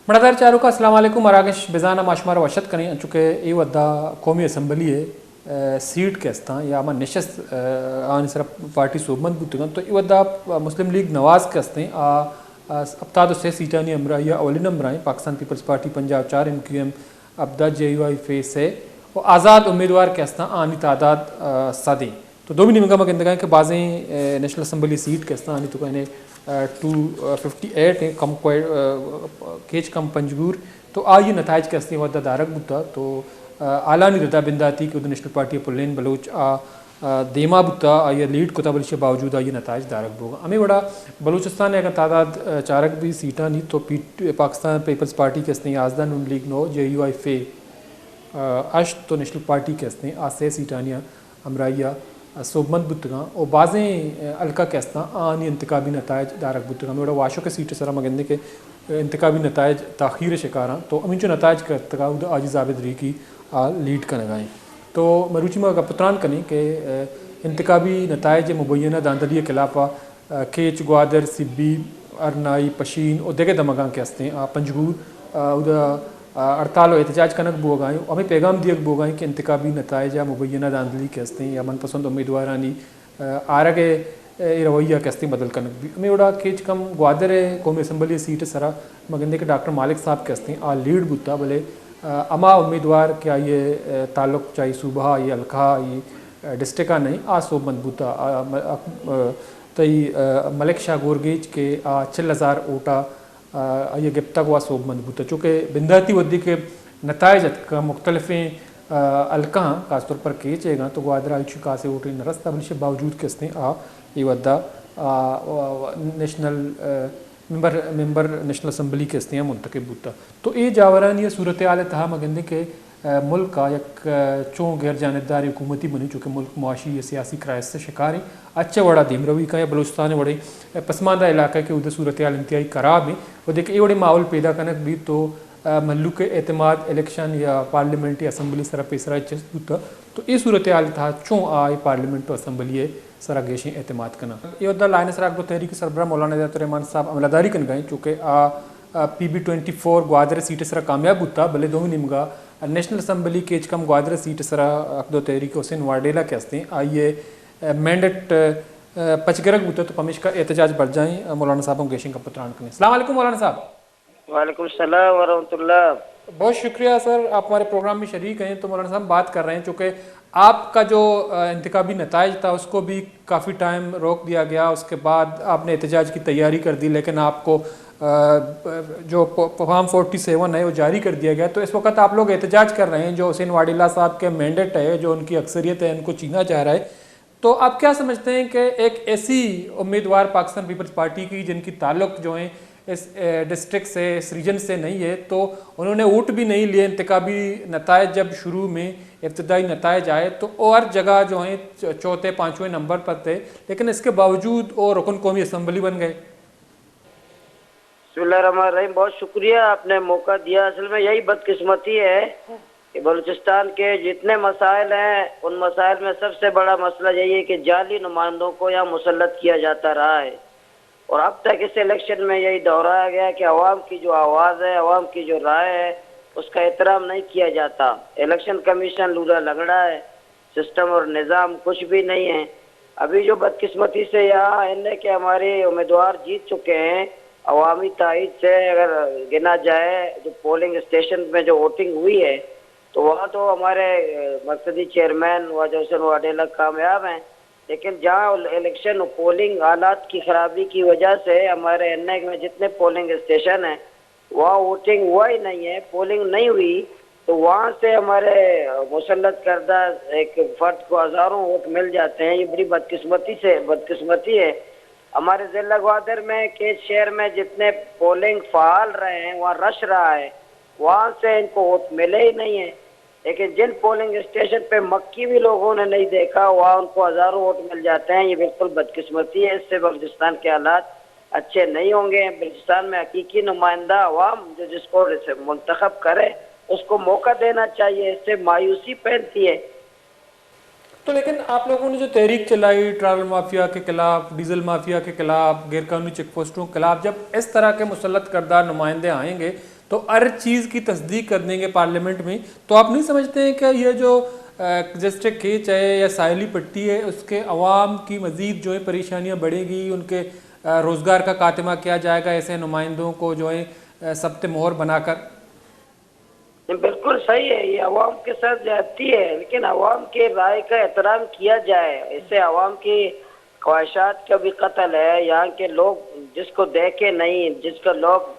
मड़ादार चारों का अस्सलाम वालेकुम मराकश बेजाना माशमार वशत करें चूँकि ये वद्दा कौमी असम्बली है सीट के अस्ता या मा नशस्त आन सर पार्टी सोबमंद बुतगन तो ये वद्दा मुस्लिम लीग नवाज के अस्ते अब्ताद से सीटानी अमरा या अवली number Pakistan People's Party Punjab 4 MQM अब्दा JUI फेस है और आज़ाद उम्मीदवार के अस्ता आनी तादाद सादी तो दो भी निमका मक इंतगा के बाज़ें नेशनल असम्बली सीट के अस्ता आनी तो कहने 258 है कम केच कम पंजगूर तो आइए नताइज के अस्ती वद्दा दारक बुता तो आलानी रदा बिंदाती कि नेशनल पार्टी पुल्लेन बलोच देमा बुता आइए लीड को तबल के बावजूद आइए नताइज दारक बोगा हमें बड़ा बलूचिस्तान अगर तादाद चारक भी सीटा नहीं तो पाकिस्तान पीपल्स पार्टी के अस्ती आज़दा नून लीग नो JUI फे अश तो नेशनल पार्टी के अस्ती आसे सीटानिया अमराइया सोबमंद बुतगा और बाज़ें अलका कैस्ता आनी इंतकाबी नताइज दारक बुतगा मेरा वाशो के सीट सरा मगंदे के इंतकाबी नताइज ताख़ीर शिकारा तो अमीन जो नताइज करता उद आजी जाबिद री की लीड का लगाएँ तो मरूची में पत्रान करें कि इंतकाबी नताइज मुबैना दांदली खिलाफा केच ग्वादर सिब्बी अरनाई पशीन और देगे दमगा के हस्ते पंजगूर उद हड़ताल और एहतजाज कनक बोगाएँ हमें पैगाम दिया बोगाएँ कि इंतकाबी नताइज या मुबैना दांदली के हस्ते या मनपसंद उम्मीदवारानी आरगे रवैया के हस्ते बदल कनक भी हमें उड़ा केच कम ग्वादर कौमी असम्बली सीट सरा मगंदे के डॉक्टर मालिक साहब के हस्ते लीड बुता भले अमा उम्मीदवार क्या ये ताल्लुक चाहे सूबा ये अलखा ये डिस्ट्रिक्ट नहीं सोबमंद बुता तई मलिक शाह गोरगेज के 4000 वोटा ये गिफ्ता हुआ सोबमंद बुता चूँकि बिंदाती वद्दी के नताइज का मुख्तलिफ़ अलका खासतौर पर केचेगा तो ग्वादरा शिका से वोट नरस्ता बल्कि बावजूद के हस्ते ये वद्दा नेशनल मेंबर नेशनल असम्बली के हस्तियाँ मुंतखब बुता तो ये जावरान ये सूरत हाल तहा मगंदे के मुल्क का एक चों गैर जानबदारी हुकूमती बनी चूँकि मुल्क मुआशी या सियासी क्राइस से शिकार है अच्छा बड़ा धीमरवी का या बलूचिस्तान बड़े पसमानदा इलाका के उधर सूरत हाल इंतहाई खराब है और देखिए ये बड़े माहौल पैदा कनक भी तो मल्लुक एतमाद इलेक्शन या पार्लियामेंट्री असम्बली सरा पेसरा बुता तो ये सूरत हाल था चों आए पार्लियामेंट असम्बली सरा गेशी एतमाद कना ये उदा लाइन सरा दो तहरीक सरबरा मौलाना रहमान साहब अमलादारी कन गए चूँकि PB24 ग्वादर सीट सरा कामयाब बुता भले दो निमगा नेशनल असम्बली केच कम ग्वादर सीट सरा अकदो तहरीक हुसैन वाडेला के हस्ते आइए मैंडेट पचगरक बुता तो पमिश का एहतजाज बढ़ जाए मौलाना साहब गेशिंग का पत्रान करने। अस्सलाम वालेकुम मौलाना साहब। वालेकुम सलाम वरहमतुल्लाह। बहुत शुक्रिया सर, आप हमारे प्रोग्राम में शरीक हैं। तो मौलाना साहब बात कर रहे हैं चूँकि आपका जो इंतखाबी नताइज था उसको भी काफ़ी टाइम रोक दिया गया, उसके बाद आपने एहतजाज की तैयारी कर दी, लेकिन आपको जो फॉर्म 47 है वो जारी कर दिया गया। तो इस वक्त आप लोग एहतजाज कर रहे हैं, जो हुसैन वाडिला साहब के मैंडेट है, जो उनकी अक्सरियत है, उनको छीना जा रहा है। तो आप क्या समझते हैं कि एक ऐसी उम्मीदवार पाकिस्तान पीपल्स पार्टी की जिनकी ताल्लुक जो है इस डिस्ट्रिक्ट से, इस रीजन से नहीं है, तो उन्होंने वोट भी नहीं लिए। इंतखाबी नताइज जब शुरू में इब्तदाई नताइज आए तो और जगह जो हैं चौथे पाँचवें नंबर पर थे, लेकिन इसके बावजूद वो रुकन कौमी असम्बली बन गए। बिस्मिल्लाहिर्रहमानिर्रहीम, बहुत शुक्रिया, आपने मौका दिया। असल में यही बदकिस्मती है कि बलूचिस्तान के जितने मसाइल हैं उन मसाइल में सबसे बड़ा मसला यही है कि जाली नुमाइंदों को यहाँ मुसल्लत किया जाता रहा है। और अब तक इस इलेक्शन में यही दोहराया गया कि अवाम की जो आवाज़ है, अवाम की जो राय है, उसका एहतराम नहीं किया जाता। इलेक्शन कमीशन लूला लंगड़ा है, सिस्टम और निज़ाम कुछ भी नहीं है। अभी जो बदकिस्मती से यहाँ एनए के हमारे उम्मीदवार जीत चुके हैं, अवामी तायद से अगर गिना जाए जो पोलिंग स्टेशन में जो वोटिंग हुई है, तो वहाँ तो हमारे मरकजी चेयरमैन वाजा हुसैन वाडेला कामयाब हैं, लेकिन जहाँ इलेक्शन पोलिंग हालात की खराबी की वजह से हमारे एनए में जितने पोलिंग स्टेशन हैं वहाँ वोटिंग हुआ ही नहीं है, पोलिंग नहीं हुई, तो वहाँ से हमारे मुसल्लत करदा एक फर्द को हज़ारों वोट मिल जाते हैं। ये बड़ी बदकिस्मती है। हमारे ज़िला ग्वादर में केच शहर में जितने पोलिंग फ़ाल रहे हैं, वहाँ रश रहा है, वहाँ से इनको वोट मिले ही नहीं है। लेकिन जिन पोलिंग स्टेशन पे मक्की भी लोगों ने नहीं देखा, वहाँ उनको हज़ारों वोट मिल जाते हैं। ये बिल्कुल बदकिस्मती है। इससे बलूचिस्तान के हालात अच्छे नहीं होंगे। बलूचिस्तान में हकीकी नुमाइंदा अवाम जो जिसको मुंतखब करे उसको मौका देना चाहिए। इससे मायूसी फैलती है। तो लेकिन आप लोगों ने जो तहरीक चलाई ट्रैवल माफिया के खिलाफ, डीजल माफिया के खिलाफ, गैर कानूनी चेक पोस्टों के खिलाफ, जब इस तरह के मुसल्लत करदार नुमाइंदे आएंगे تو ہر چیز کی تصدیق کر دیں گے پارلیمنٹ میں، تو آپ نہیں سمجھتے ہیں کہ یہ جو ڈسٹرکٹ کیچ ہے یا ساحلی پٹی ہے اس کے عوام کی مزید جو ہے پریشانیاں بڑھیں گی، ان کے روزگار کا خاتمہ کیا جائے گا ایسے نمائندوں کو جو ہے ثبت مہر بنا کر؟ بالکل صحیح ہے، یہ عوام کے ساتھ زیادتی ہے، لیکن عوام کے رائے کا احترام کیا جائے، اس سے عوام کی خواہشات کا بھی قتل ہے۔ یہاں کے لوگ جس کو دیکھے نہیں، جس کو لوگ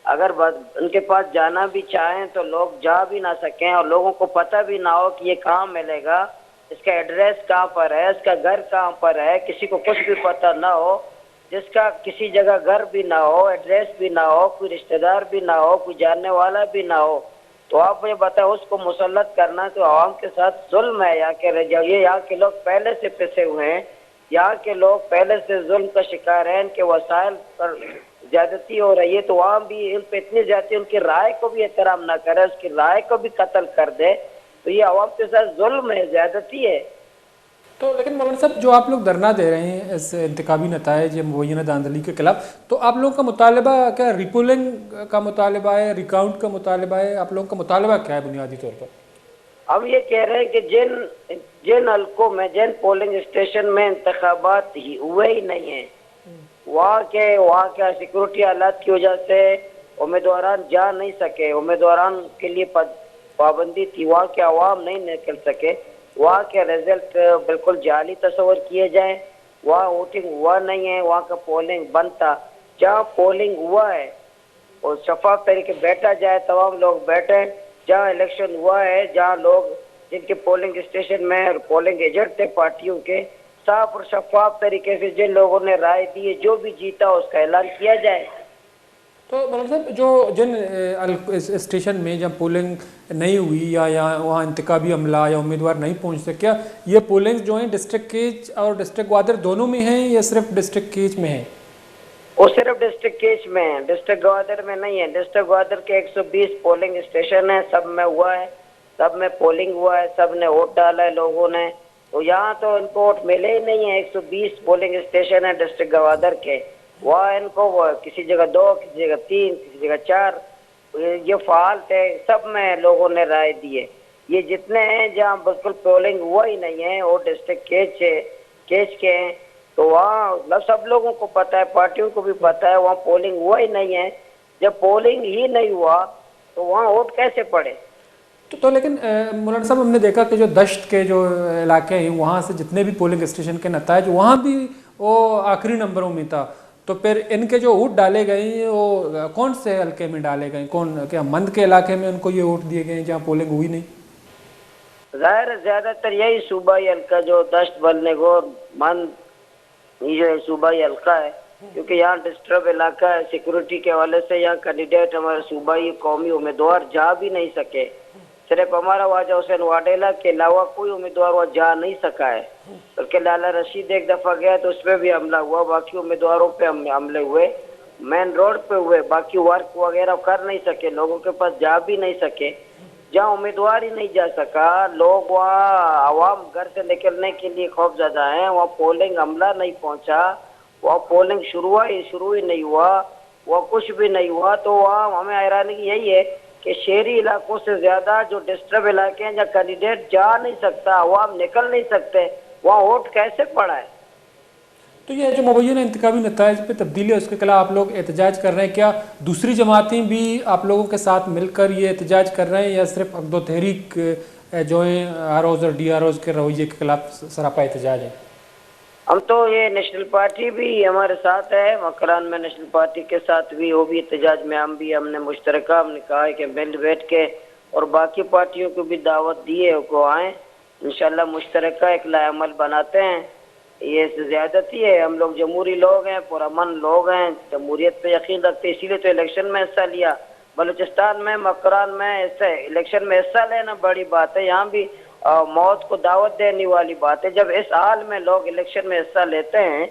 اگر ان کے پاس جانا بھی چاہیں تو لوگ جا بھی نہ سکیں، اور لوگوں کو پتہ بھی نہ ہو کہ یہ کہاں ملے گا، اس کا ایڈریس کہاں پر ہے، اس کا گھر کہاں پر ہے، کسی کو کچھ بھی پتہ نہ ہو، جس کا کسی جگہ گھر بھی نہ ہو، ایڈریس بھی نہ ہو، کوئی رشتہ دار بھی نہ ہو، کوئی جاننے والا بھی نہ ہو، تو آپ مجھے بتائیں اس کو مسلط کرنا تو عوام کے ساتھ ظلم ہے۔ یہاں کے لوگ پہلے سے پسے ہوئے ہیں، یہاں کے لوگ پہلے سے ظلم کا شکار ہیں، ان کے وسائل پر زیادتی ہو رہی ہے، تو عوام بھی ان پہ اتنی زیادتی، ان کی رائے کو بھی احترام نہ کرے، اس کی رائے کو بھی قتل کر دے، تو یہ عوام کے ساتھ ظلم ہے، زیادتی ہے۔ تو لیکن مولانا صاحب جو آپ لوگ دھرنا دے رہے ہیں اس انتخابی نتائج یا مبینہ دھاندلی کے خلاف، تو آپ لوگوں کا مطالبہ کیا ریپولنگ کا مطالبہ ہے، ریکاؤنٹ کا مطالبہ ہے؟ آپ لوگوں کا مطالبہ کیا ہے بنیادی طور پر؟ ہم یہ کہہ رہے ہیں کہ جن حلقوں میں، جن پولنگ اسٹیشن میں انتخابات ہی ہوئے ہی نہیں ہیں، وہاں کے سیکورٹی حالات کی وجہ سے امیدواران جا نہیں سکے، امیدواران کے لیے پابندی تھی، وہاں کے عوام نہیں نکل سکے، وہاں کے رزلٹ بالکل جعلی تصور کیے جائیں، وہاں ووٹنگ ہوا نہیں ہے، وہاں کا پولنگ بند تھا۔ جہاں پولنگ ہوا ہے اور شفاف طریقے بیٹھا جائے، تمام لوگ بیٹھیں، جہاں الیکشن ہوا ہے، جہاں لوگ جن کے پولنگ اسٹیشن میں پولنگ ایجنٹ تھے پارٹیوں کے، صاف اور شفاف طریقے سے جن لوگوں نے رائے دی ہے، جو بھی جیتا اس کا اعلان کیا جائے۔ تو مولانا صاحب جو جن اسٹیشن میں جب پولنگ نہیں ہوئی یا وہاں انتخابی عملہ یا امیدوار نہیں پہنچ سکیا، یہ پولنگ جو ہیں ڈسٹرکٹ کیچ اور ڈسٹرکٹ گوادر دونوں میں ہیں یا صرف ڈسٹرکٹ کیچ میں ہیں؟ وہ صرف ڈسٹرکٹ کیچ میں ہے، ڈسٹرکٹ گوادر میں نہیں ہے۔ ڈسٹرکٹ گوادر کے 120 پولنگ اسٹیشن ہیں، سب میں ہوا ہے، سب میں پولنگ ہوا ہے، سب نے ووٹ ڈالا ہے لوگوں نے، تو یہاں تو ان کو ووٹ ملے ہی نہیں ہیں۔ 120 پولنگ اسٹیشن ہیں ڈسٹرکٹ گوادر کے، وہاں ان کو کسی جگہ 2، کسی جگہ 3، کسی جگہ 4 یہ فعال تھے، سب میں لوگوں نے رائے دی ہے۔ یہ جتنے ہیں جہاں بالکل پولنگ ہوا ہی نہیں ہے وہ ڈسٹرکٹ کیچ کے ہیں، تو وہاں سب لوگوں کو پتہ ہے، پارٹیوں کو بھی پتہ ہے، وہاں پولنگ ہوا ہی نہیں ہے۔ جب پولنگ ہی نہیں ہوا تو وہاں ووٹ کیسے پڑے؟ تو لیکن مولانا صاحب ہم نے دیکھا کہ جو دشت کے جو علاقے ہیں وہاں سے جتنے بھی پولنگ اسٹیشن کے نتائج وہاں بھی وہ آخری نمبروں میں تھا، تو پھر ان کے جو ووٹ ڈالے گئے ہیں وہ کون سے حلقے میں ڈالے گئے؟ کیا مند کے علاقے میں ان کو یہ ووٹ دیے گئے ہیں جہاں پولنگ ہوئی نہیں؟ ظاہر ہے زیادہ تر یہی صوبائی حلقہ جو دشت بلنے کو مند، یہ صوبائی حلقہ ہے، کیونکہ یہاں ڈسٹرب علاقہ ہے سیکورٹی کے حوالے سے، یہاں کینڈیڈیٹ ہمارے صوبائی قومی امیدوار جا بھی نہیں سکے، صرف ہمارا واجہ حسین واڈیلا کے علاوہ کوئی امیدوار وہ جا نہیں سکا ہے، بلکہ لالا رشید ایک دفعہ گیا تو اس پہ بھی حملہ ہوا، باقی امیدواروں پہ حملے ہوئے، مین روڈ پہ ہوئے، باقی ورک وغیرہ کر نہیں سکے، لوگوں کے پاس جا بھی نہیں سکے، جہاں امیدوار ہی نہیں جا سکا، لوگ وہاں عوام گھر سے نکلنے کے لیے خوف زدہ ہیں، وہاں پولنگ عملہ نہیں پہنچا، وہاں پولنگ شروع ہی نہیں ہوا، وہ کچھ بھی نہیں ہوا، تو وہاں ہمیں حیرانی یہی ہے کہ شہری علاقوں سے زیادہ جو ڈسٹرب علاقے ہیں جہاں کینڈیڈیٹ جا نہیں سکتا، عوام نکل نہیں سکتے، وہاں ووٹ کیسے پڑا ہے؟ تو یہ جو مبینہ انتخابی نتائج پہ تبدیلی ہے اس کے خلاف آپ لوگ احتجاج کر رہے ہیں، کیا دوسری جماعتیں بھی آپ لوگوں کے ساتھ مل کر یہ احتجاج کر رہے ہیں یا صرف عقد و تحریک جو ہیں آر اوز اور ڈی آر اوز کے رویے کے خلاف سراپا احتجاج ہے؟ ہم تو یہ نیشنل پارٹی بھی ہمارے ساتھ ہے، مکران میں نیشنل پارٹی کے ساتھ بھی، وہ بھی احتجاج میں ہم نے مشترکہ ہم نے کہا ہے کہ مل بیٹھ کے، اور باقی پارٹیوں کو بھی دعوت دی ہے وہ آئیں، انشاءاللہ مشترکہ ایک لائحہ عمل بناتے ہیں۔ یہ زیادتی ہے، ہم لوگ جمہوری لوگ ہیں، پرامن لوگ ہیں، جمہوریت پہ یقین رکھتے، اسی لیے تو الیکشن میں حصہ لیا، بلوچستان میں مکران میں الیکشن میں حصہ لینا بڑی بات ہے، یہاں بھی موت کو دعوت دینے والی بات ہے۔ جب اس حال میں لوگ الیکشن میں حصہ لیتے ہیں،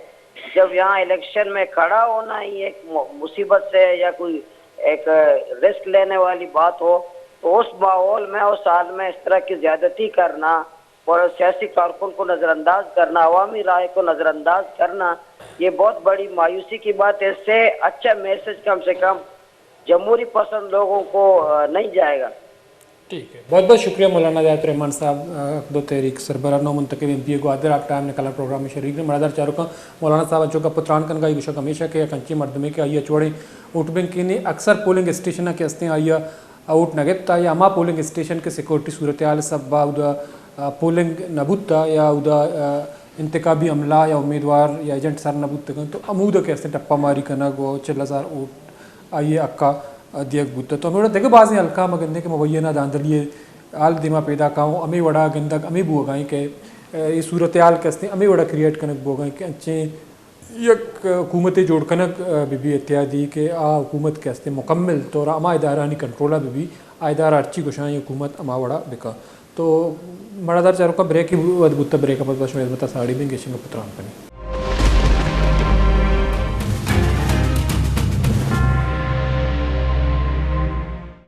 جب یہاں الیکشن میں کھڑا ہونا ہی ایک مصیبت سے یا کوئی ایک رسک لینے والی بات ہو، تو اس ماحول میں اس حال میں اس طرح کی زیادتی کرنا اور سیاسی کارکن کو نظر انداز کرنا، عوامی رائے کو نظر انداز کرنا، یہ بہت بڑی مایوسی کی بات ہے۔ اس سے اچھا میسج کم سے کم जमहूरी पसंद लोगों को नहीं जाएगा। ठीक है, बहुत बहुत शुक्रिया मौलाना जायत रहमान साहब, अकदो तहरीक सरबरा नो मुंतखब एमपी को आदर आप टाइम निकाला प्रोग्राम में शरीक ने मरादार चारों का मौलाना साहब अचो का पुत्रान कन का गुशक हमेशा के कंची मर्दमे के आइया चोड़े उठ बैंक ने अक्सर पोलिंग स्टेशन के हस्ते आइया आउट नगेता या अमा पोलिंग स्टेशन के सिक्योरिटी सूरत हाल सब बा उदा पोलिंग नबूता या उदा इंतकाबी अमला या उम्मीदवार या एजेंट सार नबूत तो अमूद के हस्ते टप्पा मारी कना गो चिल्ला सार उठ आइए अक्का दियक बुद्ध तो हमें देखे बाज़ हल्का मगंदे के मुबैना दांदलिए आल दिमा पैदा काऊँ अमी वड़ा गंदक अमी बुआ गाई के ये सूरत हाल के हस्ते अमी वड़ा क्रिएट कनक बुआ गाई के अच्छे यक हुकूमतें जोड़ कनक बीबी इत्यादि के आ हुकूमत के हस्ते मुकम्मल तौर अमा इदारानी कंट्रोला बीबी आयदार अर्ची गुशाई हुकूमत अमा वड़ा बिका तो मरादार चारों का ब्रेक ही बुत्ता ब्रेक अपना साड़ी में गेशिंग पुत्रान पनी।